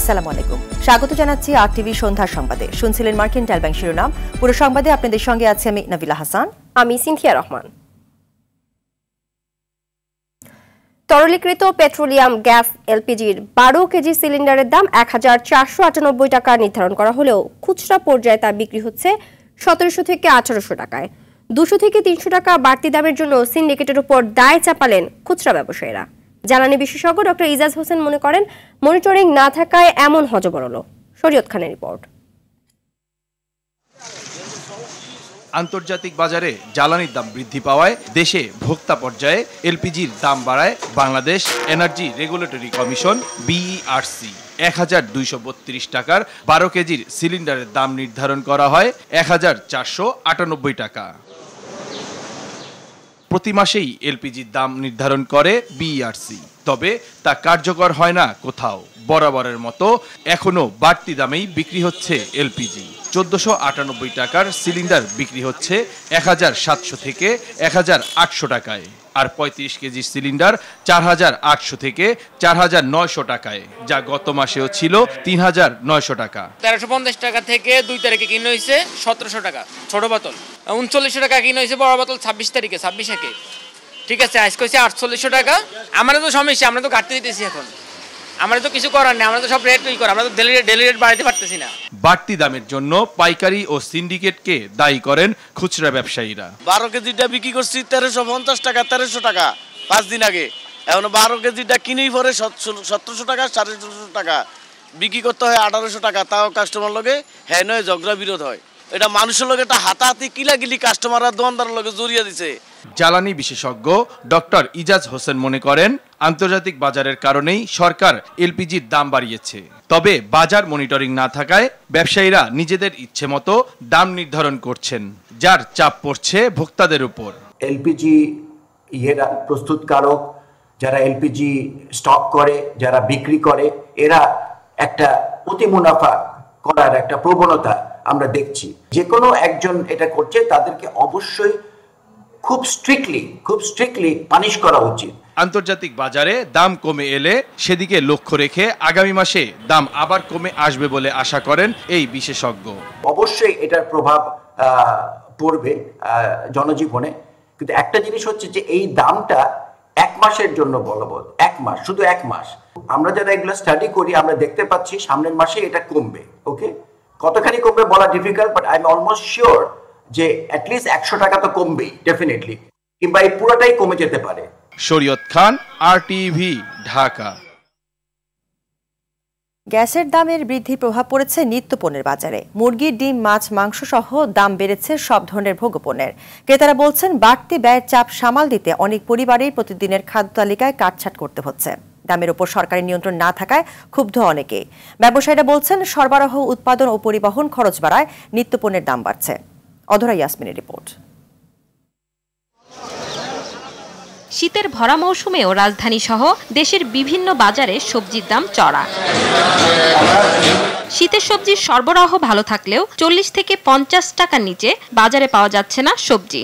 আসসালামু আলাইকুম, স্বাগত জানাচ্ছি RTV সন্ধ্যার সংবাদে। শুনছিলেন মার্কেন্টাইল ব্যাংক শিরোনাম। পুরো সংবাদে আপনাদের সঙ্গে আছি আমি নাবিলা হাসান, আমি সিনথিয়া রহমান। তরলীকৃত পেট্রোলিয়াম গ্যাস এলপিজির 12 কেজি সিলিন্ডারের দাম 1498 টাকা নির্ধারণ করা হলেও খুচরা পর্যায়ে তা বিক্রি হচ্ছে 1700 থেকে 1800 টাকায়। 200 থেকে 300 টাকা বাড়তি দামের জন্য সিন্ডিকেটের উপর দায় চাপালেন খুচরা ব্যবসায়ীরা। জ্বালানি বিশেষজ্ঞ ডক্টর ইজাজ হোসেন মনে করেন, মনিটরিং না থাকায় এমন হযবরল। শরীয়ত খানের রিপোর্ট। আন্তর্জাতিক বাজারে জ্বালানির দাম বৃদ্ধি পাওয়ায় দেশে ভোক্তা পর্যায়ে এলপিজির দাম বাড়ায় Bangladesh energy regulatory commission BERC। 1232 টাকার 12 কেজির সিলিন্ডারের দাম নির্ধারণ করা হয় 1498 টাকা। প্রতি মাসেই এলপিজির দাম নির্ধারণ করে BERC, তবে তা কার্যকর হয় না কোথাও। বরাবরের মতো এখনো বাড়তি দামেই বিক্রি হচ্ছে এলপিজি। 1498 টাকার সিলিন্ডার বিক্রি হচ্ছে 1700 থেকে 1800 টাকায়, আর 35 কেজি সিলিন্ডার 4800 থেকে 4900 টাকায়, যা গত মাসেও ছিল 3900 টাকা। 1350 টাকা থেকে 2 তারিখে কিনে হয়েছে 1700 টাকা ছোট বোতল, 3900 টাকা কিনে হয়েছে বড় বোতল 26 তারিখে 26 ঠিক আছে, আজকে হচ্ছে 4800 টাকা। আমাদের তো সমস্যা, আমরা তো ঘাটতে দিতেছি, এখন আমরা তো কিছু করার নেই, আমরা তো সব রেট করি, আমরা তো ডেলি রেট বাড়াতে পারতেছি না। বাড়তি দামের জন্য পাইকারি ও সিন্ডিকেটকে দায়ী করেন খুচরা ব্যবসায়ীরা। 12 কেজিটা বিক্রি করছি 1350 টাকা 1300 টাকা 5 দিন আগে, এখন 12 কেজিটা কিনেই পরে 1700 টাকা 1750 টাকা বিক্রি করতে হয় 1800 টাকা, তাও কাস্টমার লগে হ্যাঁ নয় ঝগড়া বিরোধ হয়। এটা মানুষের লগে একটা হাতাহাতি কিলাগিলি কাস্টমাররা দোকানদারের লগে জড়িয়ে দিছে। জ্বালানি বিশেষজ্ঞ ডক্টর ইজাজ হোসেন মনে করেন, আন্তর্জাতিক বাজারের কারণেই সরকার এলপিজির দাম বাড়িয়েছে। তবে বাজার মনিটরিং না থাকায় ব্যবসায়ীরা নিজেদের ইচ্ছে মতো দাম নির্ধারণ করছেন, যার চাপ পড়ছে ভোক্তাদের উপর। এলপিজি প্রস্তুতকারক, যারা এলপিজি স্টক করে, যারা বিক্রি করে, এরা একটা অতি মুনাফা করার একটা প্রবণতা আমরা দেখছি। যে কোনো একজন এটা করছে, তাদেরকে অবশ্যই খুব স্ট্রিক্টলি পানিশ করা উচিত। আন্তর্জাতিক বাজারে দাম কমে এলে সেদিকে লক্ষ্য রেখে আগামী মাসে দাম আবার কমে আসবে বলে আশা করেন এই বিশেষজ্ঞ। অবশ্যই এটার প্রভাব পড়বে জনজীবনে, কিন্তু একটা জিনিস হচ্ছে যে এই দামটা 1 মাসের জন্য বলবৎ, 1 মাস, শুধু 1 মাস। আমরা যারা এগুলো স্টাডি করি, আমরা দেখতে পাচ্ছি সামনের মাসে এটা কমবে। ওকে, কতখানি কমবে বলা difficult, but I am almost sure যে অ্যাটলিস্ট 100 টাকা তো কমবেই ডেফিনেটলি, কিংবা এই পুরোটাই কমে যেতে পারে। শরীয়ত খান, RTV, ঢাকা। গ্যাসের দামের বৃদ্ধির প্রভাব পড়েছে নিত্যপণ্যের বাজারে। মুরগির ডিম, মাছ, মাংস সহ দাম বেড়েছে সব ধরনের ভোগ্যপণ্যের। ক্রেতারা বলছেন, বাড়তি ব্যয়ের চাপ সামাল দিতে অনেক পরিবারেই প্রতিদিনের খাদ্য তালিকায় কাটছাঁট করতে হচ্ছে। দামের উপর সরকারি নিয়ন্ত্রণ না থাকায় ক্ষুব্ধ অনেকেই। ব্যবসায়ীরা বলছেন, সরবরাহ, উৎপাদন ও পরিবহন খরচ বাড়ায় নিত্যপণ্যের দাম বাড়ছে। অধরা ইয়াসমিনের রিপোর্ট। শীতের ভরা মৌসুমেও রাজধানী সহ দেশের বিভিন্ন বাজারে সবজির দাম চড়া। শীতের সবজির সরবরাহ ভালো থাকলেও 40 থেকে 50 টাকার নিচে বাজারে পাওয়া যাচ্ছে না সবজি।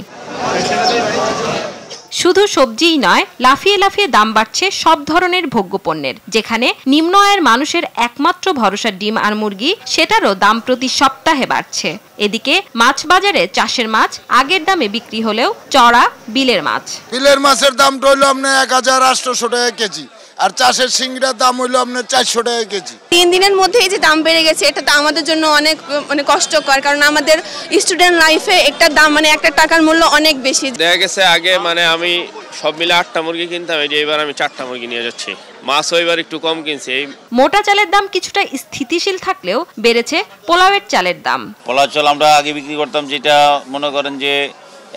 শুধু সবজিই নয়, লাফিয়ে লাফিয়ে দাম বাড়ছে সব ধরনের ভোগ্যপণ্যের। যেখানে নিম্ন আয়ের মানুষের একমাত্র ভরসা ডিম আর মুরগি, সেটারও দাম প্রতি সপ্তাহে বাড়ছে। এদিকে মাছ বাজারে চাষের মাছ আগের দামে বিক্রি হলেও চড়া বিলের মাছ। বিলের মাছের দামটা হইলো আপনার 1800 টাকা কেজি, আর চাষের সিংড়ার দাম হইলো আপনার 400 টাকা কেজি। 3 দিনের মধ্যে এই যে দাম বেড়ে গেছে, এটা তো আমাদের জন্য অনেক কষ্টকর, কারণ আমাদের স্টুডেন্ট লাইফে একটা দাম একটা টাকার মূল্য অনেক বেশি। দেখা গেছে আগে আমি সব মিলে 8টা মুরগি কিনতাম, এই যে এবার আমি 4টা মুরগি নিয়ে যাচ্ছি। মাছ এবার একটু কম কিনছি। মোটা চালের দাম কিছুটা স্থিতিশীল থাকলেও বেড়েছে পোলাওয়ের চালের দাম। পোলাও চাল আমরা আগে বিক্রি করতাম, যেটা মনে করেন যে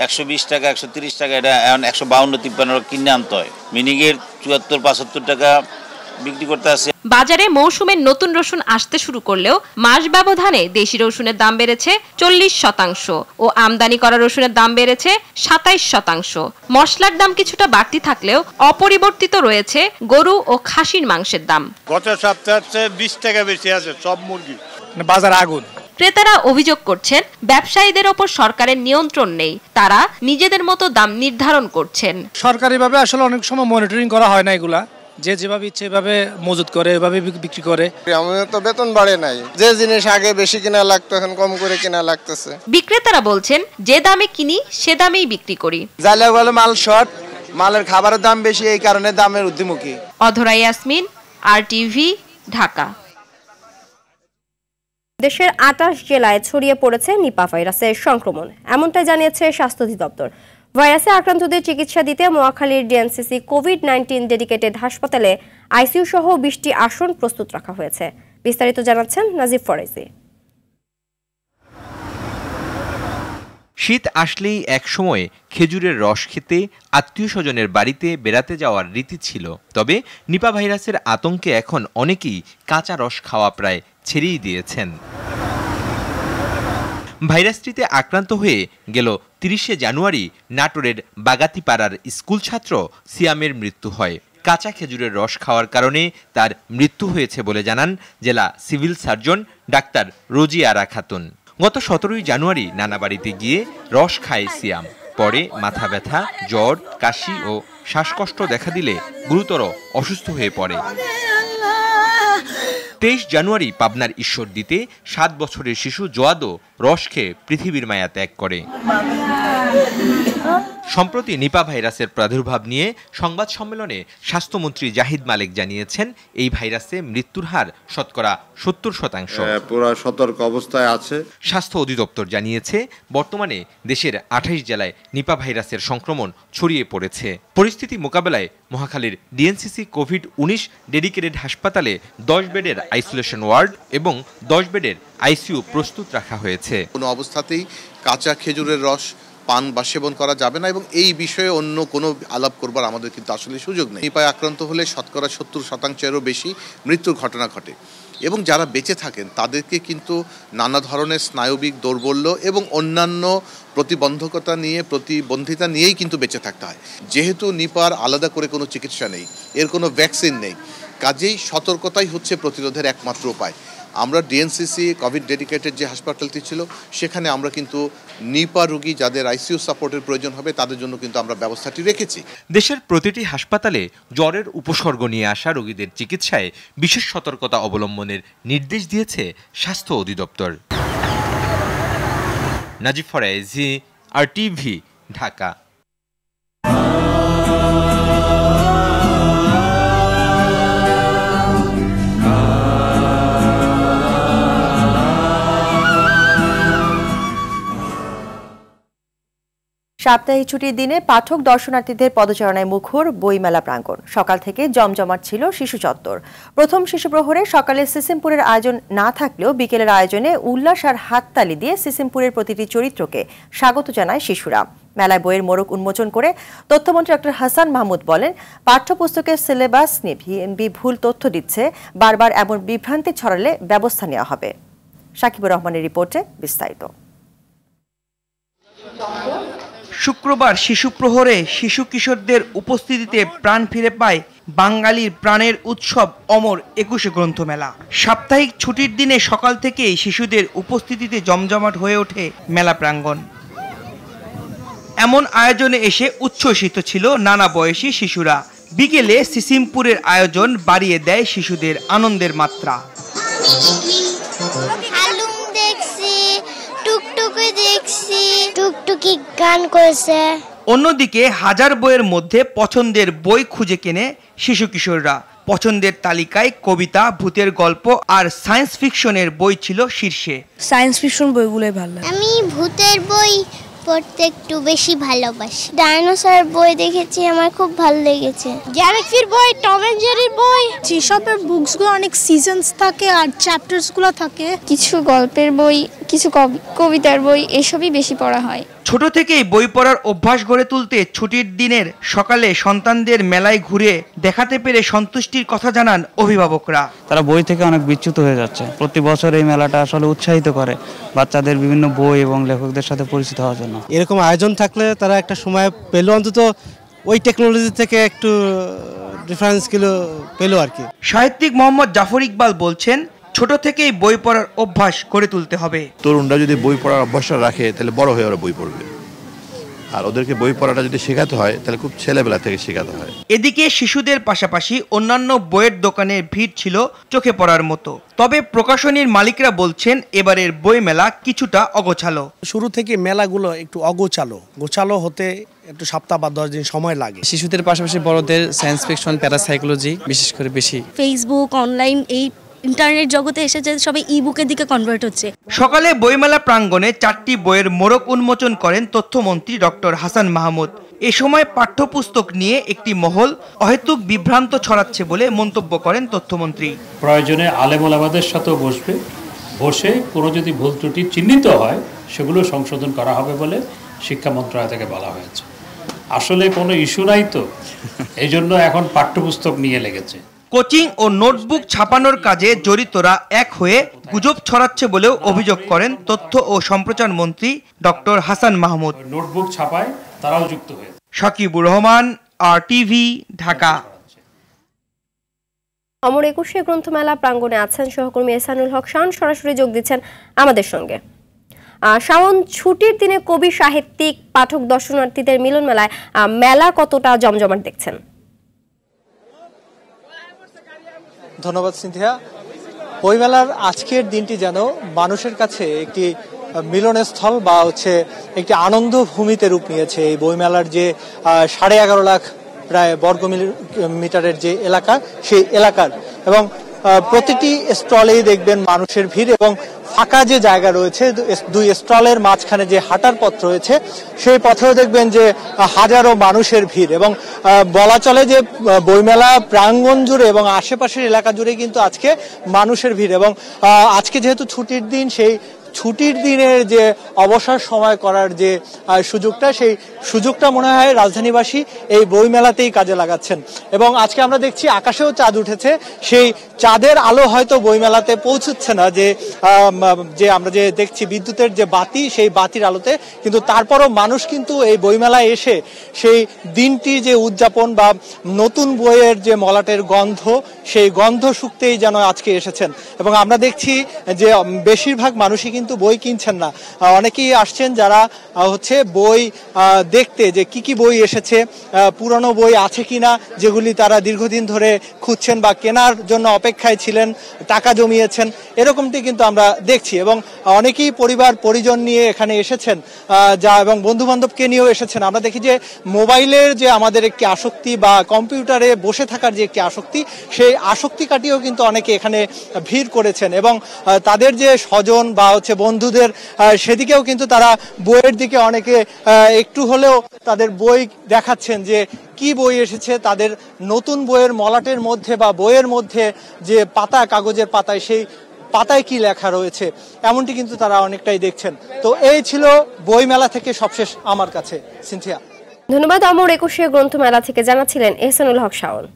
120 টাকা 130 টাকা, এটা এখন 152-53 কিনে আনতে হয়। মিনিকের 74-75 টাকা বিক্রি করতে আছে। বাজারে মৌসুমের নতুন রসুন আসতে শুরু করলেও মাস ব্যবধানে দেশি রসুনের দাম বেড়েছে 40% ও আমদানি করা রসুনের দাম বেড়েছে 27%। মশলার দাম কিছুটা বাড়তি থাকলেও অপরিবর্তিত রয়েছে গরু ও খাসির মাংসের দাম। গত সপ্তাহে 20 টাকা বেশি আছে সব মুরগি। বাজার আগুন। ক্রেতারা অভিযোগ করছেন, ব্যবসায়ীদের ওপর সরকারের নিয়ন্ত্রণ নেই, তারা নিজেদের মতো দাম নির্ধারণ করছেন। সরকারিভাবে আসলে অনেক সময় মনিটরিং করা হয় না এগুলা, যে যেভাবে ইচ্ছে এভাবে মজুত করে, এভাবে বিক্রি করে। আমাদের তো বেতন বাড়ে নাই, যে জিনিস আগে বেশি কিনা লাগতো এখন কম করে কিনা লাগতেছে। বিক্রেতারা বলছেন, যে দামে কিনি সে দামেই বিক্রি করি। জালে বলে মাল শর্ট, মালের খাবারের দাম বেশি, এই কারণে দামের ঊর্ধ্বমুখী। অধরা ইয়াসমিন, RTV, ঢাকা। দেশের 28 জেলায় ছড়িয়ে পড়েছে নিপা ভাইরাসের সংক্রমণ, এমনটাই জানিয়েছে স্বাস্থ্য অধিদপ্তর। ভাইরাসে আক্রান্তদের চিকিৎসা দিতে মহাখালীর ডিএনসিসি কোভিড-19 ডেডিকেটেড হাসপাতালে আইসিইউ সহ 20টি আসন প্রস্তুত রাখা হয়েছে। বিস্তারিত জানাচ্ছেন নাজিব ফরাইজি। শীত আসলেই একসময় খেজুরের রস খেতে আত্মীয় স্বজনের বাড়িতে বেড়াতে যাওয়ার রীতি ছিল। তবে নিপা ভাইরাসের আতঙ্কে এখন অনেকেই কাঁচা রস খাওয়া প্রায় ছেড়েই দিয়েছেন। ভাইরাসটিতে আক্রান্ত হয়ে গেল 30শে জানুয়ারি নাটোরের বাগাতিপাড়ার স্কুল ছাত্র সিয়ামের মৃত্যু হয়। কাঁচা খেজুরের রস খাওয়ার কারণে তার মৃত্যু হয়েছে বলে জানান জেলা সিভিল সার্জন ডাক্তার রোজিয়ারা খাতুন। গত 17 জানুয়ারি নানা বাড়িতে গিয়ে রস খায় সিয়াম। পরে মাথা ব্যথা, জ্বর, কাশি ও শ্বাসকষ্ট দেখা দিলে গুরুতর অসুস্থ হয়ে পড়ে। 23 জানুয়ারি পাবনার ঈশ্বরদীতে 7 বছরের শিশু জোয়াদও রস খেয়ে পৃথিবীর মায়া ত্যাগ করে। সম্প্রতি নিপা ভাইরাসের প্রাদুর্ভাব নিয়ে সংবাদ সম্মেলনে স্বাস্থ্যমন্ত্রী জাহিদ মালেক জানিয়েছেন, এই ভাইরাসে মৃত্যুর হার শতকরা 70%। পুরো সতর্ক অবস্থায় আছে। স্বাস্থ্য অধিদপ্তর জানিয়েছে, বর্তমানে দেশের 28 জেলায় নিপা ভাইরাসের সংক্রমণ ছড়িয়ে পড়েছে। পরিস্থিতি মোকাবেলায় মহাখালীর ডিএনসিসি কোভিড-19 ডেডিকেটেড হাসপাতালে 10 বেডের আইসোলেশন ওয়ার্ড এবং 10 বেডের আইসিইউ প্রস্তুত রাখা হয়েছে। কোনো অবস্থাতেই কাঁচা খেজুরের রস পান বা সেবন করা যাবে না এবং এই বিষয়ে অন্য কোনো আলাপ করবার আমাদের কিন্তু আসলে সুযোগ নেই। নিপায় আক্রান্ত হলে শতকরা 70%-এরও বেশি মৃত্যুর ঘটনা ঘটে এবং যারা বেঁচে থাকেন তাদেরকে কিন্তু নানা ধরনের স্নায়বিক দৌর্বল্য এবং অন্যান্য প্রতিবন্ধকতা নিয়ে প্রতিবন্ধিতা নিয়েই কিন্তু বেঁচে থাকতে হয়। যেহেতু নিপার আলাদা করে কোনো চিকিৎসা নেই, এর কোনো ভ্যাকসিন নেই, কাজেই সতর্কতাই হচ্ছে প্রতিরোধের একমাত্র উপায়। আমরা ডিএনসিসি কোভিড ডেডিকেটেড যে হাসপাতালটি ছিল সেখানে আমরা কিন্তু নিপা রোগী যাদের আইসিইউ সাপোর্টের প্রয়োজন হবে তাদের জন্য কিন্তু আমরা ব্যবস্থাটি রেখেছি। দেশের প্রতিটি হাসপাতালে জ্বরের উপসর্গ নিয়ে আসা রোগীদের চিকিৎসায় বিশেষ সতর্কতা অবলম্বনের নির্দেশ দিয়েছে স্বাস্থ্য অধিদপ্তর। নাজিব ফরাইজি, RTV, ঢাকা। সাপ্তাহিক ছুটির দিনে পাঠক দর্শনার্থীদের পদচারণায় মুখর বইমেলা প্রাঙ্গণ। সকাল থেকে জমজমাট ছিল শিশু চত্বর। প্রথম শিশু প্রহরে সকালে সিসিমপুরের আয়োজন না থাকলেও বিকেলের আয়োজনে উল্লাস আর হাততালি দিয়ে সিসিমপুরের প্রতিটি চরিত্রকে স্বাগত জানায় শিশুরা। মেলায় বইয়ের মোড়ক উন্মোচন করে তথ্যমন্ত্রী ডক্টর হাসান মাহমুদ বলেন, পাঠ্যপুস্তকের সিলেবাস নিয়ে বিএনপি ভুল তথ্য দিচ্ছে, বারবার এমন বিভ্রান্তি ছড়ালে ব্যবস্থা নেওয়া হবে। সাকিবুর রহমানের রিপোর্টে বিস্তারিত। শুক্রবার শিশু প্রহরে শিশু কিশোরদের উপস্থিতিতে প্রাণ ফিরে পায় বাঙালির প্রাণের উৎসব অমর 21শে গ্রন্থমেলা। সাপ্তাহিক ছুটির দিনে সকাল থেকেই শিশুদের উপস্থিতিতে জমজমাট হয়ে ওঠে মেলা প্রাঙ্গণ। এমন আয়োজনে এসে উচ্ছ্বসিত ছিল নানা বয়সী শিশুরা। বিকেলে সিসিমপুরের আয়োজন বাড়িয়ে দেয় শিশুদের আনন্দের মাত্রা। টুকটুকি গান করেছে। অন্যদিকে হাজার বইয়ের মধ্যে পছন্দের বই খুঁজে কেনে শিশু কিশোররা। পছন্দের তালিকায় কবিতা, ভূতের গল্প আর সায়েন্স ফিকশনের বই ছিল শীর্ষে। সায়েন্স ফিকশন বইগুলোই ভালো লাগে। আমি ভূতের বই পড়তে একটু বেশি ভালোবাসি। ডাইনোসর বই দেখেছি, আমার খুব ভালো লেগেছে। গ্যালাক্সির বই, টম এন্ড জেরির বই, যেসবের বুকসগুলো অনেক সিজনস থাকে আর চ্যাপ্টারসগুলো থাকে। কিছু গল্পের বই, কিছু কবিতার বই, এসবই বেশি পড়া হয়। ছোট থেকেই বই পড়ার অভ্যাস গড়ে তুলতে ছুটির দিনের সকালে সন্তানদের মেলায় ঘুরে দেখাতে পেরে সন্তুষ্টির কথা জানান অভিভাবকরা। তারা বই থেকে অনেক বিচ্যুত হয়ে যাচ্ছে। প্রতি বছর এই মেলাটা আসলে উৎসাহিত করে বাচ্চাদের বিভিন্ন বই এবং লেখকদের সাথে পরিচিত হওয়ার জন্য। এরকম আয়োজন থাকলে তারা একটা সময় পেল, অন্তত ওই টেকনোলজি থেকে একটু ডিফারেন্স পেল আর কি। সাহিত্যিক মোহাম্মদ জাফর ইকবাল বলছেন, ছোট থেকেই বই পড়ার অভ্যাস গড়ে তুলতে হবে। তরুণরা যদি বই পড়ার অভ্যাসটা রাখে তাহলে বড় হয়ে ওরা বই পড়বে। আর ওদেরকে বই পড়াটা যদি শেখাতে হয় তাহলে খুব ছেলেবেলা থেকে শেখাতে হয়। এদিকে শিশুদের পাশাপাশি অন্যান্য বইয়ের দোকানের ভিড় ছিল চোখে পড়ার মতো। তবে প্রকাশনীর মালিকরা বলছেন এবারের বই মেলা কিছুটা অগোছালো। শুরু থেকে মেলাগুলো একটু গোছালো হতে একটু সপ্তাহ বা 10 দিন সময় লাগে। শিশুদের পাশাপাশি বড়দের সায়েন্স ফিকশন, প্যারাসাইকোলজি বিশেষ করে বেশি। ফেসবুক, অনলাইন, এই ইন্টারনেট জগতে এসেছে, সবাই ই-বুকের দিকে কনভার্ট হচ্ছে। সকালে বইমেলা প্রাঙ্গণে 4টি বইয়ের মোড়ক উন্মোচন করেন তথ্যমন্ত্রী ডক্টর হাসান মাহমুদ। এ সময় পাঠ্যপুস্তক নিয়ে একটি মহল অহেতুক বিভ্রান্ত ছড়াচ্ছে বলে মন্তব্য করেন তথ্যমন্ত্রী। প্রয়োজনে আলেম ওলামাদের সাথেও বসে কোনো যদি ভুল ত্রুটি চিহ্নিত হয় সেগুলো সংশোধন করা হবে বলে শিক্ষা মন্ত্রণালয় থেকে বলা হয়েছে। আসলে কোনো ইস্যু নাই তো, এই জন্য এখন পাঠ্যপুস্তক নিয়ে লেগেছে। কোচিং ও নোটবুক ছাপানোর কাজে জড়িতরা এক হয়ে গুজব ছড়াচ্ছে বলেও অভিযোগ করেন তথ্য ও সম্প্রচার মন্ত্রী ডক্টর হাসান মাহমুদ। নোটবুক ছাপায় তারাও যুক্ত হয়েছে। সাকিবুর রহমান, RTV, ঢাকা। অমর একুশে গ্রন্থমেলা প্রাঙ্গণে আছেন সহকর্মী এহসানুল হক শাওন, সরাসরি যোগ দিচ্ছেন আমাদের সঙ্গে। শাওন, ছুটির দিনে কবি, সাহিত্যিক, পাঠক, দর্শনার্থীদের মিলন মেলায় মেলা কতটা জমজমাট দেখছেন? ধন্যবাদ সিনথিয়া। বইমেলার আজকের দিনটি যেন মানুষের কাছে একটি মিলনস্থল বা একটি আনন্দ ভূমিতে রূপ নিয়েছে। এই বইমেলার যে 11.5 লাখ প্রায় বর্গ মিটারের যে এলাকা, সেই এলাকার এবং প্রতিটি স্টলেই দেখবেন মানুষের ভিড় এবং ফাঁকা যে জায়গা রয়েছে, 2 স্টলের মাঝখানে যে হাঁটার পথ রয়েছে সেই পথেও দেখবেন যে হাজারো মানুষের ভিড় এবং বলা চলে যে বইমেলা প্রাঙ্গণ জুড়ে এবং আশেপাশের এলাকা জুড়ে কিন্তু আজকে মানুষের ভিড়। এবং আজকে যেহেতু ছুটির দিন, সেই ছুটির দিনের যে অবসর সময় করার যে সেই সুযোগটা মনে হয় রাজধানীবাসী এই বইমেলাতেই কাজে লাগাচ্ছেন। এবং আজকে আমরা দেখছি আকাশেও চাঁদ উঠেছে, সেই চাঁদের আলো হয়তো বইমেলাতে পৌঁছচ্ছে না, যে আমরা যে দেখছি বিদ্যুতের যে বাতি, সেই বাতির আলোতে, কিন্তু তারপরও মানুষ কিন্তু এই বইমেলায় এসে সেই দিনটি যে উদযাপন বা নতুন বইয়ের যে মলাটের গন্ধ, সেই গন্ধ শুকতেই যেন আজকে এসেছেন। এবং আমরা দেখছি যে বেশিরভাগ মানুষই কিন্তু বই কিনছেন না, অনেকেই আসছেন যারা বই দেখতে যে কি বই এসেছে, পুরনো বই আছে কিনা যেগুলি তারা দীর্ঘদিন ধরে খুঁজছেন বা কেনার জন্য অপেক্ষায় ছিলেন, টাকা জমিয়েছেন, এরকমটি কিন্তু আমরা দেখছি। এবং অনেকেই পরিবার পরিজন নিয়ে এখানে এসেছেন এবং বন্ধু বান্ধবকে নিয়েও এসেছেন। আমরা দেখি যে মোবাইলের যে আমাদের একটি আসক্তি বা কম্পিউটারে বসে থাকার যে একটি আসক্তি, সেই আসক্তি কাটিয়েও কিন্তু অনেকে এখানে ভিড় করেছেন এবং তাদের যে স্বজন বা বন্ধুদের সেদিকেও কিন্তু তারা বইয়ের দিকে অনেকে একটু হলেও তাদের বই দেখাচ্ছেন যে কি বই এসেছে, তাদের নতুন বইয়ের মলাটের মধ্যে বা বইয়ের মধ্যে যে পাতা, কাগজের পাতায়, সেই পাতায় কি লেখা রয়েছে, এমনটি কিন্তু তারা অনেকটাই দেখছেন। তো এই ছিল বইমেলা থেকে সবশেষ আমার কাছে। সিনথিয়া, ধন্যবাদ। অমর একুশে গ্রন্থমেলা থেকে জানাচ্ছিলেন এহসানুল হক শাওন।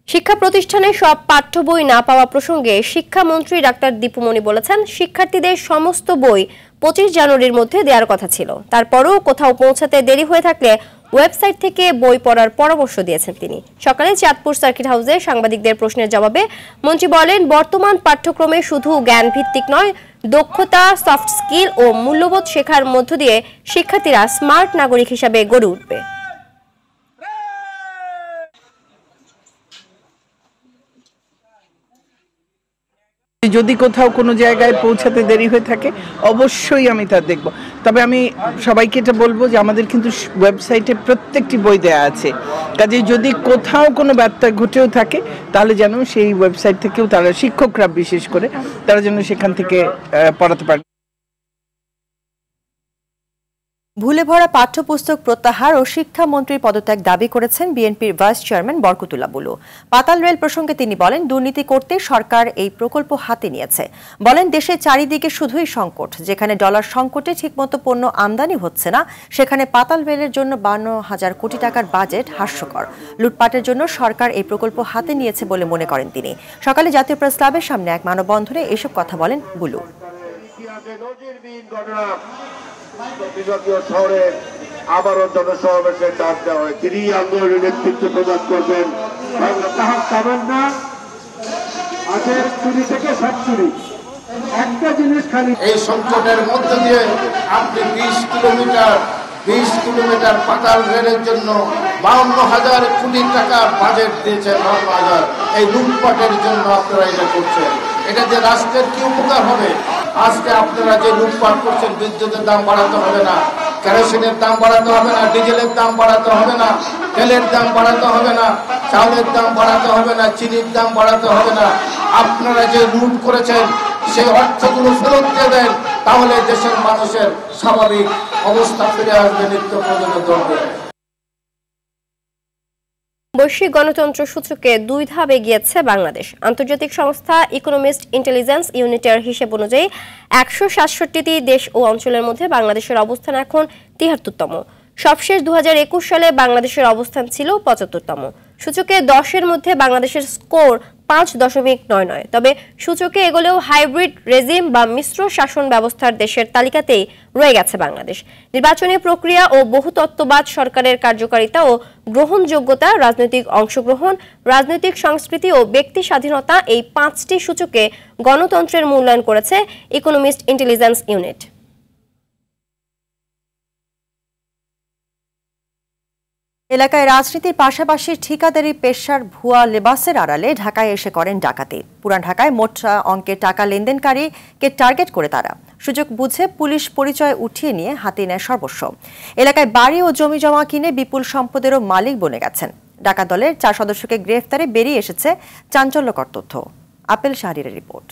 শিক্ষা প্রতিষ্ঠানে সব পাঠ্য বই না পাওয়া প্রসঙ্গে শিক্ষামন্ত্রী ডাক্তার দীপুমণি বলেছেন, শিক্ষার্থীদের সমস্ত বই 25 জানুয়ারির মধ্যে দেওয়ার কথা ছিল। তারপরও কোথাও পৌঁছাতে দেরি হয়ে থাকলে ওয়েবসাইট থেকে বই পড়ার পরামর্শ দিয়েছেন তিনি। সকালে চাঁদপুর সার্কিট হাউসে সাংবাদিকদের প্রশ্নের জবাবে মন্ত্রী বলেন, বর্তমান পাঠ্যক্রমে শুধু জ্ঞান ভিত্তিক নয়, দক্ষতা, সফট স্কিল ও মূল্যবোধ শেখার মধ্য দিয়ে শিক্ষার্থীরা স্মার্ট নাগরিক হিসাবে গড়ে উঠবে। যদি কোথাও কোনো জায়গায় পৌঁছাতে দেরি হয়ে থাকে অবশ্যই আমি তা দেখব। তবে আমি সবাইকে এটা বলবো যে আমাদের কিন্তু ওয়েবসাইটে প্রত্যেকটি বই দেয়া আছে, কাজে যদি কোথাও কোনো ব্যত্যয় ঘটেও থাকে তাহলে যেন সেই ওয়েবসাইট থেকেও তারা, শিক্ষকরা বিশেষ করে, তারা যেন সেখান থেকে পড়াতে পারে। ভুলে ভরা পাঠ্যপুস্তক প্রত্যাহার ও শিক্ষামন্ত্রীর পদত্যাগ দাবি করেছেন বিএনপির ভাইস চেয়ারম্যান বরকতুল্লাহ বুলু। পাতাল রেল প্রসঙ্গে তিনি বলেন, দুর্নীতি করতে সরকার এই প্রকল্প হাতে নিয়েছে। বলেন, দেশে চারিদিকে শুধুই সংকট, যেখানে ডলার সংকটে ঠিকমতো পণ্য আমদানি হচ্ছে না, সেখানে পাতাল রেলের জন্য 52,000 কোটি টাকার বাজেট হাস্যকর। লুটপাটের জন্য সরকার এই প্রকল্প হাতে নিয়েছে বলে মনে করেন তিনি। সকালে জাতীয় প্রেস ক্লাবের সামনে এক মানববন্ধনে এসব কথা বলেন বুলু। বিভাগীয় শহরে আবারও জনসমাবেশের ডাক দেওয়া হয়। তিনি আন্দোলনের নেতৃত্ব প্রদান করবেন, তাহার পাবেন না। আজের চুরি থেকে সব চুরি, এই সংকটের মধ্য দিয়ে আপনি 20 কিলোমিটার পাতাল রেলের জন্য 52,000 কোটি টাকা বাজেট দিয়েছে। 9,000 এই লুটপাটের জন্য আপনারা এটা করছেন। এটা যে রাষ্ট্রের কি উপকার হবে? আজকে আপনারা যে লুটপাট করছেন, বিদ্যুতের দাম বাড়াতে হবে না, কেরোসিনের দাম বাড়াতে হবে না, ডিজেলের দাম বাড়াতে হবে না, তেলের দাম বাড়াতে হবে না, চাউলের দাম বাড়াতে হবে না, চিনির দাম বাড়াতে হবে না। আপনারা যে লুট করেছেন সেই অর্থগুলো ফেরত দিয়ে দেন, তাহলে দেশের মানুষের স্বাভাবিক অবস্থা ফিরে আসবে, নিত্য প্রয়োজনীয় দ্রব্য। বৈশ্বিক গণতন্ত্র সূচকে 2 ধাপ এগিয়েছে বাংলাদেশ। আন্তর্জাতিক সংস্থা ইকোনমিস্ট ইন্টেলিজেন্স ইউনিটের হিসেব অনুযায়ী 167টি দেশ ও অঞ্চলের মধ্যে বাংলাদেশের অবস্থান এখন 73তম। সবশেষ 2021 সালে বাংলাদেশের অবস্থান ছিল 75তম। সূচকে 10-এর মধ্যে বাংলাদেশের স্কোর 5.99। তবে সূচকে এগোলেও হাইব্রিড রেজিম বা মিশ্র শাসন ব্যবস্থার দেশের তালিকাতেই রয়ে গেছে বাংলাদেশ। নির্বাচনী প্রক্রিয়া ও বহুতত্ত্ববাদ, সরকারের কার্যকারিতা ও গ্রহণযোগ্যতা, রাজনৈতিক অংশগ্রহণ, রাজনৈতিক সংস্কৃতি ও ব্যক্তি স্বাধীনতা, এই 5টি সূচকে গণতন্ত্রের মূল্যায়ন করেছে ইকোনমিস্ট ইন্টেলিজেন্স ইউনিট। এলাকায় রাজনীতির পাশাপাশি ঠিকাদারি পেশার ভুয়া লেবাসের আড়ালে ঢাকায় এসে করেন ডাকাতি। পুরান ঢাকায় মোট অঙ্কের টাকা লেনদেনকারীকে টার্গেট করে তারা সুযোগ বুঝে পুলিশ পরিচয় উঠিয়ে নিয়ে হাতে নেয় সর্বস্ব। এলাকায় বাড়ি ও জমি জমা কিনে বিপুল সম্পদেরও মালিক বনে গেছেন। ডাকাত দলের 4 সদস্যকে গ্রেফতারে বেরিয়ে এসেছে চাঞ্চল্যকর তথ্য। আপেল শাহরিয়ারের রিপোর্ট।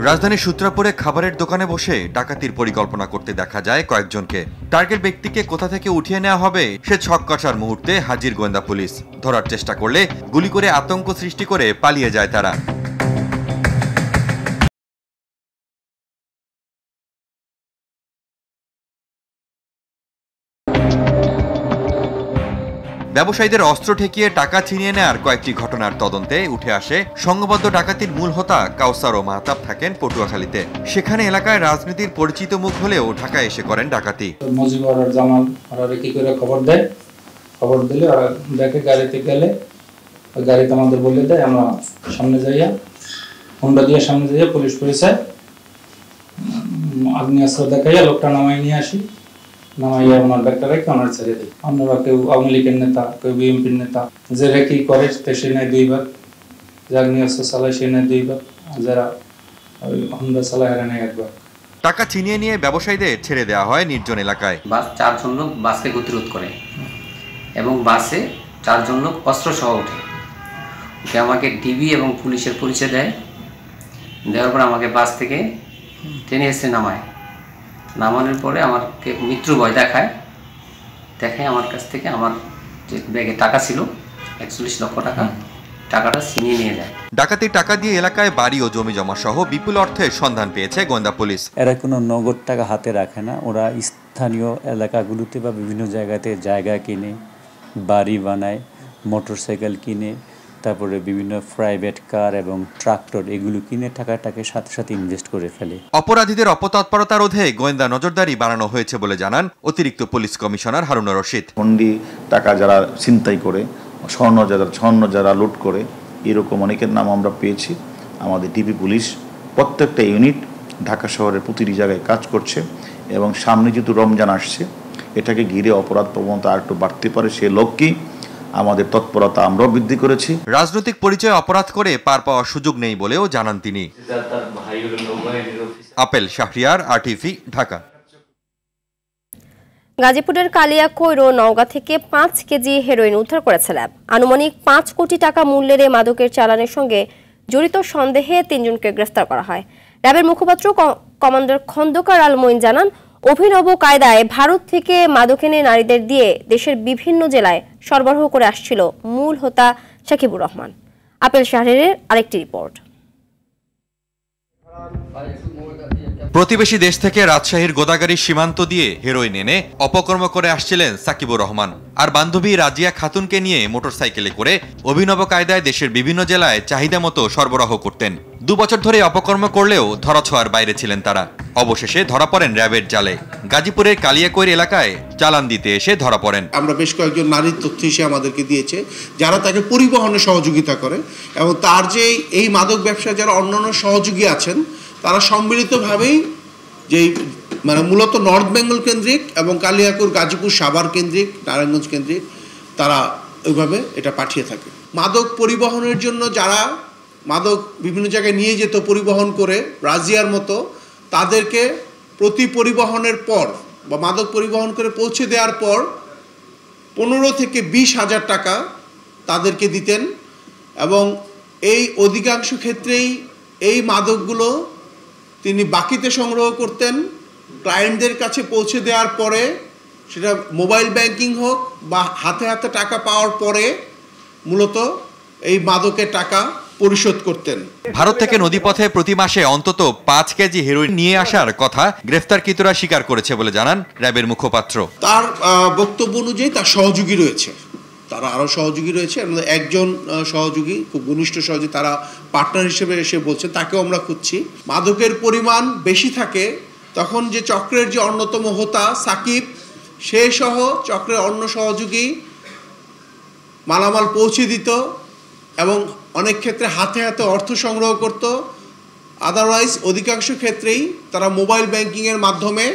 রাজধানীর সূত্রাপুরে খাবারের দোকানে বসে ডাকাতির পরিকল্পনা করতে দেখা যায় কয়েকজনকে। টার্গেট ব্যক্তিকে কোথা থেকে উঠিয়ে নেওয়া হবে সে ছক কষার মুহূর্তে হাজির গোয়েন্দা পুলিশ। ধরার চেষ্টা করলে গুলি করে আতঙ্ক সৃষ্টি করে পালিয়ে যায় তারা। ব্যবসায়ীদের অস্ত্র ঠেকিয়ে টাকা ছিনিয়ে নেওয়ার কয়েকটি ঘটনার তদন্তে উঠে আসে সংঘবদ্ধ ডাকাতির মূল হোতা কাউসার ও মাহতাব থাকেন পটুয়াখালীতে। সেখানে এলাকায় রাজনীতির পরিচিত মুখ হলেও ঢাকায় এসে করেন ডাকাতি। মজিবর আর জামাল ওরা কি করে খবর দেয়, খবর দিলে ওরা দেখে গাড়িতে গেলে ওই গাড়িতে আমাদের বলে দেয়, আমরা সামনে যাইয়া হুন্ডা দিয়ে সামনে যাইয়া পুলিশ পরিচয় আগ্নেয়াস্ত্র দেখাইয়া লোকটা নামাই নিয়ে আসি, নামাইয়া ওনার ব্যাগটা রেখে ওনার ছেড়ে দিই। অন্যরা কেউ আওয়ামী লীগের নেতা, কেউ বিএনপির নেতা, যে রেখি করে সে নেয় 2 ভাগ, যে আগ্নেয়াস্ত্র চালায় সে নেয় 2 ভাগ, যারা ওই হুন্ডা চালায় এরা নেয় 1 ভাগ। টাকা ছিনিয়ে নিয়ে ব্যবসায়ীদের ছেড়ে দেওয়া হয় নির্জন এলাকায়। বাস 4 জন লোক বাসকে গতিরোধ করে এবং বাসে 4 জন লোক অস্ত্র সহ ওঠে। ওকে আমাকে ডিবি এবং পুলিশের পরিচয় দেয়, দেওয়ার পর আমাকে বাস থেকে টেনে এসে নামায়। নামানোর পরে আমাকে মৃত্যু ভয় দেখায় আমার কাছ থেকে আমার যে ব্যাগে টাকা ছিল 41 লক্ষ টাকা, টাকাটা ছিনিয়ে নিয়ে যায়। ডাকাতির টাকা দিয়ে এলাকায় বাড়ি ও জমি জমা সহ বিপুল অর্থের সন্ধান পেয়েছে গোয়েন্দা পুলিশ। এরা কোনো নগদ টাকা হাতে রাখে না, ওরা স্থানীয় এলাকাগুলোতে বা বিভিন্ন জায়গাতে জায়গা কিনে, বাড়ি বানায়, মোটরসাইকেল কিনে, তারপরে বিভিন্ন প্রাইভেট কার এবং ট্রাক্টর এগুলো কিনে টাকাটাকে সাথে সাথে ইনভেস্ট করে ফেলে। অপরাধীদের অপতৎপরতা রোধে গোয়েন্দা নজরদারি বাড়ানো হয়েছে বলে জানান অতিরিক্ত পুলিশ কমিশনার হারুনুর রশিদ। ফন্ডি টাকা যারা ছিনতাই করে, স্বর্ণ যারা লুট করে, এরকম অনেকের নাম আমরা পেয়েছি। আমাদের ডিবি পুলিশ প্রত্যেকটা ইউনিট ঢাকা শহরের প্রতিটি জায়গায় কাজ করছে এবং সামনে যেহেতু রমজান আসছে, এটাকে ঘিরে অপরাধ প্রবণতা আর একটু বাড়তে পারে, সে লক্ষ্যেই আমাদের তৎপরতা আমরাও বৃদ্ধি করেছি। রাজনৈতিক পরিচয় অপরাধ করে পার পাওয়ার সুযোগ নেই বলেও জানান তিনি। Apple Shahriar, RTV, Dhaka. গাজীপুরের কালিয়াকৈর ও নওগাঁ থেকে 5 কেজি হেরোইন উদ্ধার করেছে ল্যাব। আনুমানিক 5 কোটি টাকা মূল্যের এই মাদকের চালানের সঙ্গে জড়িত সন্দেহে 3 জনকে গ্রেফতার করা হয়। ল্যাবের মুখপাত্র কমান্ডার খন্দকার আল মঈন জানান, অভিনব কায়দায় ভারত থেকে মাদক এনে নারীদের দিয়ে দেশের বিভিন্ন জেলায় সরবরাহ করে আসছিল মূল হোতা শাকিবুর রহমান। আপেল শাহরিয়ারের আরেকটি রিপোর্ট। প্রতিবেশী দেশ থেকে রাজশাহীর গোদাগাড়ি সীমান্ত দিয়ে হেরোইন এনে অপকর্ম করে আসছিলেন সাকিবুর রহমান আর বান্ধবী রাজিয়া খাতুনকে নিয়ে মোটরসাইকেলে করে অভিনব কায়দায় দেশের বিভিন্ন জেলায় চাহিদা মতো সরবরাহ করতেন। 2 বছর ধরে অপকর্ম করলেও ধরাছোঁয়ার বাইরে ছিলেন তারা। অবশেষে ধরা পড়েন র্যাবের জালে। গাজীপুরের কালিয়াকৈর এলাকায় চালান দিতে এসে ধরা পড়েন। আমরা বেশ কয়েকজন নারীর তথ্য হিসেবে আমাদেরকে দিয়েছে যারা তাকে পরিবহনে সহযোগিতা করে, এবং তার যে এই মাদক ব্যবসায় যারা অন্যান্য সহযোগী আছেন তারা সম্মিলিতভাবেই যে মানে মূলত নর্থ বেঙ্গল কেন্দ্রিক এবং কালিয়াকৈর, গাজীপুর, সাভার কেন্দ্রিক, নারায়ণগঞ্জ কেন্দ্রিক তারা ওইভাবে এটা পাঠিয়ে থাকে। মাদক পরিবহনের জন্য যারা মাদক বিভিন্ন জায়গায় নিয়ে যেত পরিবহন করে রাজিয়ার মতো, তাদেরকে প্রতি পরিবহনের পর বা মাদক পরিবহন করে পৌঁছে দেওয়ার পর 15 থেকে 20 হাজার টাকা তাদেরকে দিতেন, এবং এই অধিকাংশ ক্ষেত্রেই এই মাদকগুলো তিনি বাকিতে সংগ্রহ করতেন। ক্লায়েন্টদের কাছে পৌঁছে দেওয়ার পরে সেটা মোবাইল ব্যাংকিং হোক বা হাতে হাতে টাকা পাওয়ার পরে মূলত এই মাদকের টাকা পরিশোধ করতেন। ভারত থেকে নদীপথে প্রতি মাসে অন্তত 5 কেজি হেরোইন নিয়ে আসার কথা গ্রেফতারকৃতরা স্বীকার করেছে বলে জানান র্যাবের মুখপাত্র। তার বক্তব্য অনুযায়ী তার সহযোগী রয়েছে, তারা আরও সহযোগী রয়েছে, একজন সহযোগী খুব ঘনিষ্ঠ সহযোগী তারা পার্টনার হিসেবে এসে বলছে, তাকেও আমরা খুঁজছি। মাদকের পরিমাণ বেশি থাকে তখন যে চক্রের যে অন্যতম হোতা সাকিব, সে সহ চক্রের অন্য সহযোগী মালামাল পৌঁছে দিত এবং অনেক ক্ষেত্রে হাতে হাতে অর্থ সংগ্রহ করত। আদারওয়াইজ অধিকাংশ ক্ষেত্রেই তারা মোবাইল ব্যাংকিংয়ের মাধ্যমে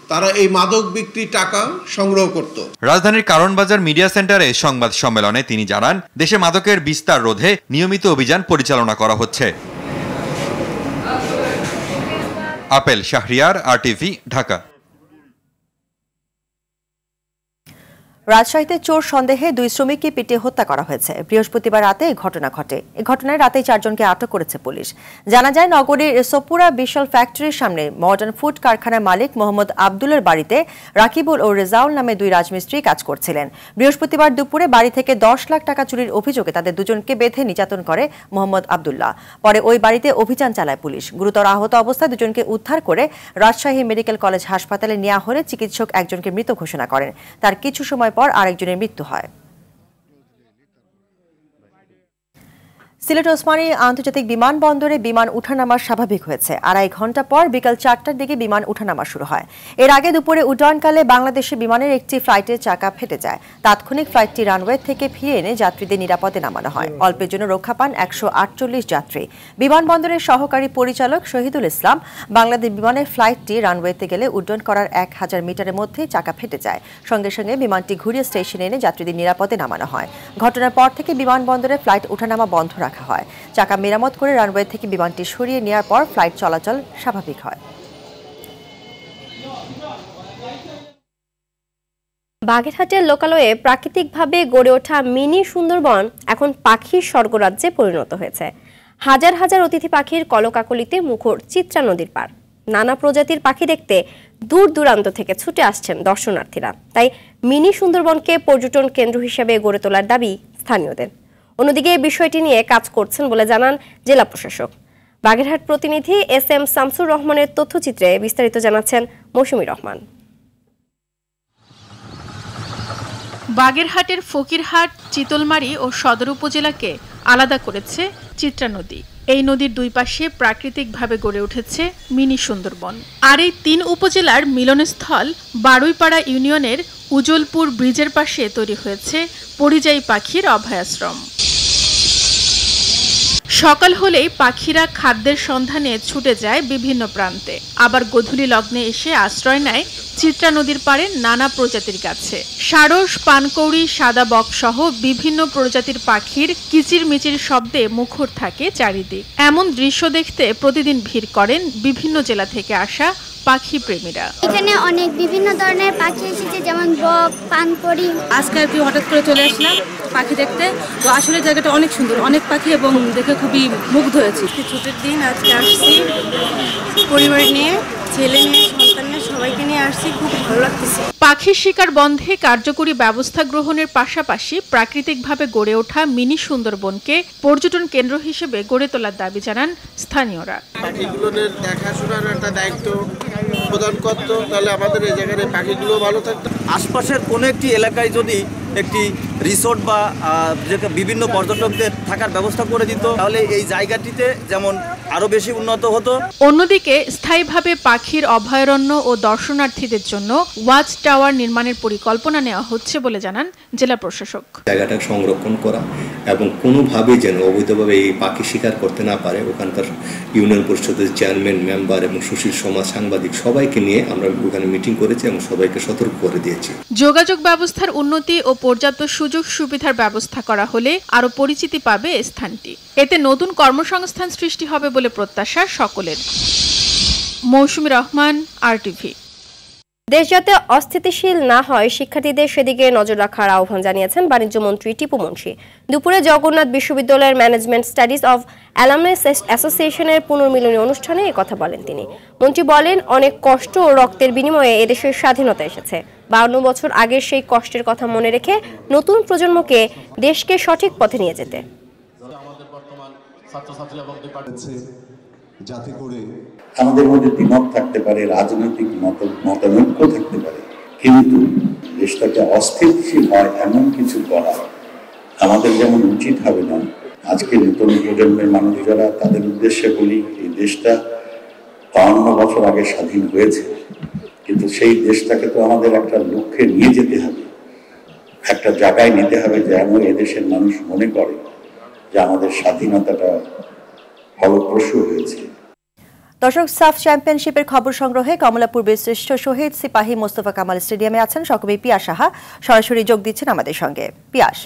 তারা এই মাদক বিক্রি টাকা সংগ্রহ করত। রাজধানীর কারণ বাজার মিডিয়া সেন্টারে সংবাদ সম্মেলনে তিনি জানান, দেশে মাদকের বিস্তার রোধে নিয়মিত অভিযান পরিচালনা করা হচ্ছে। Apple Shahriar, RTV, Dhaka. রাজশাহীতে চোর সন্দেহে 2 শ্রমিককে পিটিয়ে হত্যা করা হয়েছে। বৃহস্পতিবার রাতে এই ঘটনা ঘটে। এই ঘটনায় রাতেই 4 জনকে আটক করেছে পুলিশ। জানা যায়, নগরীর সোপুরা বিশাল ফ্যাক্টরির সামনে মডার্ন ফুড কারখানার মালিক মোহাম্মদ আব্দুলের বাড়িতে রাকিবুল ও রেজাউল নামে 2 রাজমিস্ত্রি কাজ করছিলেন। বৃহস্পতিবার দুপুরে বাড়ি থেকে 10 লাখ টাকা চুরির অভিযোগে তাদের 2 জনকে বেঁধে নির্যাতন করে মোহাম্মদ আব্দুল্লাহ। পরে ওই বাড়িতে অভিযান চালায় পুলিশ। গুরুতর আহত অবস্থায় 2 জনকে উদ্ধার করে রাজশাহী মেডিকেল কলেজ হাসপাতালে নেওয়া হলে চিকিৎসক একজনকে মৃত ঘোষণা করেন। তার কিছু সময় পর আরেকজনের মৃত্যু হয়। সিলেট ওসমানী আন্তর্জাতিক বিমানবন্দরে বিমান ওঠানামা স্বাভাবিক হয়েছে। 2.5 ঘন্টা পর বিকাল 4টার দিকে বিমান ওঠানামা শুরু হয়। এর আগে দুপুরে উড্ডয়নকালে বাংলাদেশি বিমানের একটি ফ্লাইটের চাকা ফেটে যায়। তাৎক্ষণিক ফ্লাইটটি রানওয়ে থেকে ফিরিয়ে এনে যাত্রীদের নিরাপদে নামানো হয়। অল্পের জন্য রক্ষা পান 148 যাত্রী। বিমানবন্দরের সহকারী পরিচালক শহীদুল ইসলাম, বাংলাদেশ বিমানের ফ্লাইটটি রানওয়েতে গেলে উড্ডয়ন করার 1000 মিটারের মধ্যেই চাকা ফেটে যায়। সঙ্গে সঙ্গে বিমানটি ঘুরিয়ে স্টেশনে এনে যাত্রীদের নিরাপদে নামানো হয়। ঘটনার পর থেকে বিমানবন্দরে ফ্লাইট ওঠানামা বন্ধ রাখা হয়। চাকা মেরামত করে রানওয়ে থেকে বিমানটি সরিয়ে নেওয়ার পর ফ্লাইট চলাচল স্বাভাবিক হয়। বাগেরহাটের লোকালয়ে প্রাকৃতিকভাবে গড়ে ওঠা মিনি সুন্দরবন এখন পাখির স্বর্গরাজ্যে পরিণত হয়েছে। হাজার হাজার অতিথি পাখির কলকাকলিতে মুখর চিত্রা নদীর পার। নানা প্রজাতির পাখি দেখতে দূর দূরান্ত থেকে ছুটে আসছেন দর্শনার্থীরা। তাই মিনি সুন্দরবনকে পর্যটন কেন্দ্র হিসেবে গড়ে তোলার দাবি স্থানীয়দের। অন্যদিকে বিষয়টি নিয়ে কাজ করছেন বলে জানান জেলা প্রশাসক। বাগেরহাট প্রতিনিধি SM শামসুর রহমানের তথ্যচিত্রে বিস্তারিত জানাচ্ছেন মৌসুমী রহমান। বাগেরহাটের ফকিরহাট, চিতলমারি ও সদর উপজেলাকে আলাদা করেছে চিত্রা নদী। এই নদীর 2 পাশে প্রাকৃতিকভাবে গড়ে উঠেছে মিনি সুন্দরবন। আর এই 3 উপজেলার মিলনস্থল বারুইপাড়া ইউনিয়নের উজলপুর ব্রিজের পাশে তৈরি হয়েছে পরিযায়ী পাখির অভয়াশ্রম। সকাল হলেই পাখিরা খাদ্যের সন্ধানে ছুটে যায় বিভিন্ন প্রান্তে। আবার গোধূলি লগ্নে এসে আশ্রয় নেয় চিত্রা নদীর পাড়ে নানা প্রজাতির গাছে। সারস, পানকৌড়ি, সাদা বক সহ বিভিন্ন প্রজাতির পাখির কিচিরমিচির শব্দে মুখর থাকে চারিদিক। এমন দৃশ্য দেখতে প্রতিদিন ভিড় করেন বিভিন্ন জেলা থেকে আসা পাখি প্রেমীরা। এখানে অনেক বিভিন্ন ধরনের পাখি এসেছে, যেমন বক, পানকৌড়ি। আজকে আর কি হঠাৎ করে চলে আসলাম, পাখি দেখতে। তো আসলে জায়গাটা অনেক সুন্দর, অনেক পাখি এবং দেখে খুবই মুগ্ধ হয়েছি। ছুটির দিন আজকে আসছি পরিবার নিয়ে, ছেলে নিয়ে, সন্তান নিয়ে, সবাইকে নিয়ে আসছি, খুব ভালো লাগতেছে। পাখি শিকার বন্ধে কার্যকরী ব্যবস্থা গ্রহণের পাশাপাশি প্রাকৃতিকভাবে গড়ে ওঠা মিনি সুন্দরবনকে পর্যটন কেন্দ্র হিসেবে গড়ে তোলার দাবি জানান স্থানীয়রা। পাখিগুলোর দেখাশোনার একটা দায়িত্ব প্রদান করত, তাহলে আমাদের এই জায়গায় পাখিগুলো ভালো থাকতো। আশপাশের কোনো একটি এলাকায় যদি একটি রিসোর্ট বা বিভিন্ন পর্যটকদের থাকার ব্যবস্থা করে দিত, তাহলে এই জায়গাটিতে যেমন আরো বেশি উন্নত হতো। অন্যদিকে স্থায়ীভাবে পাখির অভয়ারণ্য ও দর্শনার্থীদের জন্য ওয়াচ টাওয়ার নির্মাণের পরিকল্পনা নেওয়া হচ্ছে বলে জানান জেলা প্রশাসক। জায়গাটা সংরক্ষণ করা এবং কোনোভাবেই যেন অবৈধভাবে এই পাখি শিকার করতে না পারে, ওখানকার ইউনিয়ন পরিষদের চেয়ারম্যান, মেম্বার এবং সুশীল সমাজ, সাংবাদিক সবাইকে নিয়ে আমরা ওখানে মিটিং করেছি এবং সবাইকে সতর্ক করে দিয়েছি। যোগাযোগ ব্যবস্থার উন্নতি ও পর্যাপ্ত সুযোগ সুবিধার ব্যবস্থা করা হলে আরো পরিচিতি পাবে স্থানটি। এতে নতুন কর্মসংস্থান সৃষ্টি হবে বলে প্রত্যাশা সকলের। মৌসুমী রহমান, RTV। দেশ যাতে অস্থিতিশীল না হয় শিক্ষার্থীদের সেদিকে নজর রাখার আহ্বান জানিয়েছেন বাণিজ্যমন্ত্রী টিপু মুন্সি। দুপুরে জগন্নাথ বিশ্ববিদ্যালয়ের ম্যানেজমেন্ট স্টাডিজ অব অ্যালামনাই অ্যাসোসিয়েশনের পুনর্মিলনী অনুষ্ঠানে একথা বলেন তিনি। মন্ত্রী বলেন, অনেক কষ্ট ও রক্তের বিনিময়ে এদেশের স্বাধীনতা এসেছে। 52 বছর আগের সেই কষ্টের কথা মনে রেখে নতুন প্রজন্মকে দেশকে সঠিক পথে নিয়ে যেতে আমাদের মধ্যে দ্বিমত থাকতে পারে, রাজনৈতিক মতানৈক্য থাকতে পারে, কিন্তু দেশটাকে অস্থিতিশীল হয় এমন কিছু করা আমাদের যেমন উচিত হবে না। আজকে নতুন প্রজন্মের মানুষ যারা, তাদের উদ্দেশ্যে বলি, এই দেশটা 52 বছর আগে স্বাধীন হয়েছে, কিন্তু সেই দেশটাকে তো আমাদের একটা লক্ষ্যে নিয়ে যেতে হবে, একটা জায়গায় নিতে হবে যেন এদেশের মানুষ মনে করে যে আমাদের স্বাধীনতাটা ফলপ্রসূ হয়েছে। দর্শক, সাফ চ্যাম্পিয়নশিপের খবর সংগ্রহে কমলাপুর বীরশ্রেষ্ঠ শহীদ সিপাহী মোস্তফা কামাল স্টেডিয়ামে আছেন সহকর্মী পিয়াস সাহা, সরাসরি যোগ দিচ্ছেন আমাদের সঙ্গে। পিয়াস,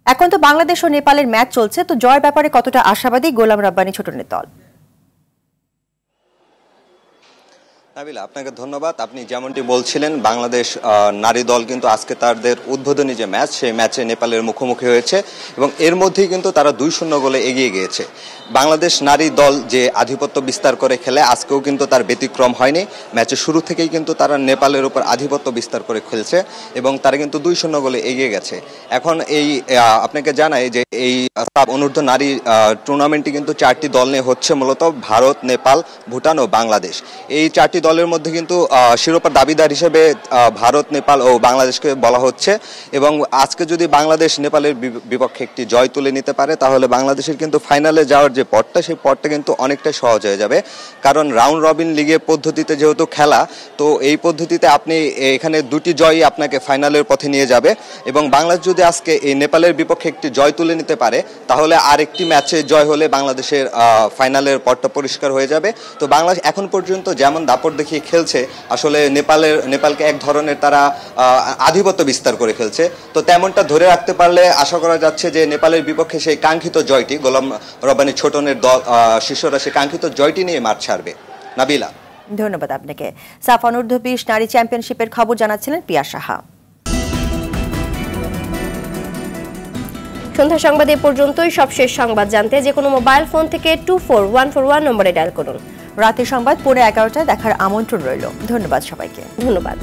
এখন তো বাংলাদেশ ও নেপালের ম্যাচ চলছে, তো জয়ের ব্যাপারে কতটা আশাবাদী গোলাম রাব্বানী ছোটনের দল? নাবিলা, আপনাকে ধন্যবাদ। আপনি যেমনটি বলছিলেন, বাংলাদেশ নারী দল কিন্তু আজকে তাদের উদ্বোধনী যে ম্যাচ, সেই ম্যাচে নেপালের মুখোমুখি হয়েছে এবং এর মধ্যেই কিন্তু তারা 2-0 গোলে এগিয়ে গিয়েছে। বাংলাদেশ নারী দল যে আধিপত্য বিস্তার করে খেলে, আজকেও কিন্তু তার ব্যতিক্রম হয়নি। ম্যাচের শুরু থেকেই কিন্তু তারা নেপালের উপর আধিপত্য বিস্তার করে খেলছে এবং তারা কিন্তু 2-0 গোলে এগিয়ে গেছে। এখন এই আপনাকে জানাই যে এই অনূর্ধ্ব নারী টুর্নামেন্টটি কিন্তু 4টি দল নিয়ে হচ্ছে, মূলত ভারত, নেপাল, ভুটান ও বাংলাদেশ। এই 4টি দলের মধ্যে কিন্তু শিরোপার দাবিদার হিসেবে ভারত, নেপাল ও বাংলাদেশকে বলা হচ্ছে এবং আজকে যদি বাংলাদেশ নেপালের বিপক্ষে একটি জয় তুলে নিতে পারে, তাহলে বাংলাদেশের কিন্তু ফাইনালে যাওয়ার যে পথটা, সেই পথটা কিন্তু অনেকটাই সহজ হয়ে যাবে। কারণ রাউন্ড রবিন লিগের পদ্ধতিতে যেহেতু খেলা, তো এই পদ্ধতিতে আপনি এখানে 2টি জয়ই আপনাকে ফাইনালের পথে নিয়ে যাবে এবং বাংলাদেশ যদি আজকে এই নেপালের বিপক্ষে একটি জয় তুলে নিতে পারে, তাহলে আরেকটি ম্যাচে জয় হলে বাংলাদেশের ফাইনালের পথটা পরিষ্কার হয়ে যাবে। তো বাংলাদেশ এখন পর্যন্ত যেমন দাপট দেখিয়ে খেলছে, আসলে নেপালকে এক ধরনের তারা আধিপত্য বিস্তার করে খেলছে, তো তেমনটা ধরে রাখতে পারলে আশা করা যাচ্ছে যে নেপালের বিপক্ষে সেই কাঙ্ক্ষিত জয়টি, গোলাম রব্বানী ছোটনের দল শিষ্যরা সেই কাঙ্ক্ষিত জয়টি নিয়ে মাঠ ছাড়বে। নাবিলা, ধন্যবাদ আপনাকে। সাফ অনূর্ধ্ব 20 নারী চ্যাম্পিয়নশিপের খবর জানাচ্ছিলেন পিয়াস সাহা। সন্ধ্যা সংবাদে পর্যন্তই। সবশেষ সংবাদ জানতে যে কোনো মোবাইল ফোন থেকে 24141 নম্বরে ডায়াল করুন। রাতের সংবাদ 11:30টায় দেখার আমন্ত্রণ রইল। ধন্যবাদ সবাইকে। ধন্যবাদ।